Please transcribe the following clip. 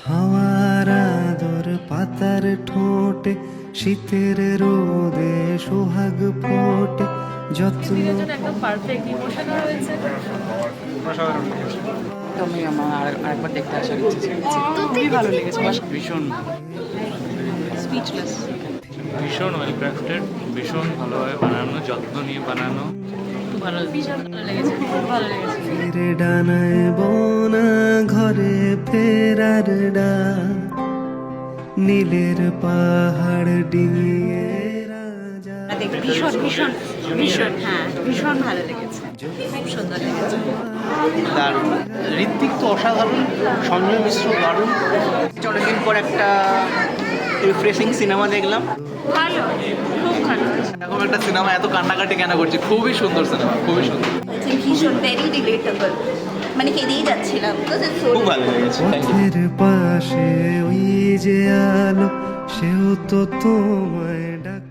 হাওয়ার আদর পাতার ঠোঁটে শীতের রোদে সোহাগ ফোটে যত্ন সিরিয়ালটা একদম পারফেক্ট ইমোশনাল হয়েছে। তুমি আমার আরেকবার দেখতে আসার ইচ্ছে ছিল। খুবই ভালো লেগেছে। ভীষণ স্পিচলেস। ভীষণ ওয়েল ক্রাফটেড, ভীষণ ভালোভাবে বানানো, যত্ন নিয়ে বানানো। খুব ভালো, ভীষণ ভালো লেগেছে, খুব ভালো লেগেছে। ফিরে ডানায় বোনা ঘরে ফেরার ডাক নীলের পাহাড় ডিঙিয়ে রাজা ভীষণ ভীষণ ভীষণ হ্যাঁ ভীষণ ভালো লেগেছে, খুব সুন্দর লেগেছে। দারুণ। ঋত্বিক তো অসাধারণ, সঞ্জয় মিশ্র দারুণ। অনেকদিন পর একটা রিফ্রেশিং সিনেমা দেখলাম। ভালো, খুব ভালো। এরকম একটা সিনেমা এত কান্নাকাটি কেন করছে? খুবই সুন্দর সিনেমা, খুবই সুন্দর, ভীষণ ভেরি রিলেটেবল, মানে কেঁদেই যাচ্ছিলাম। খুব ভালো লেগেছে। পথের পাশে ওই যে আলো সেও তো তোমায় ডাক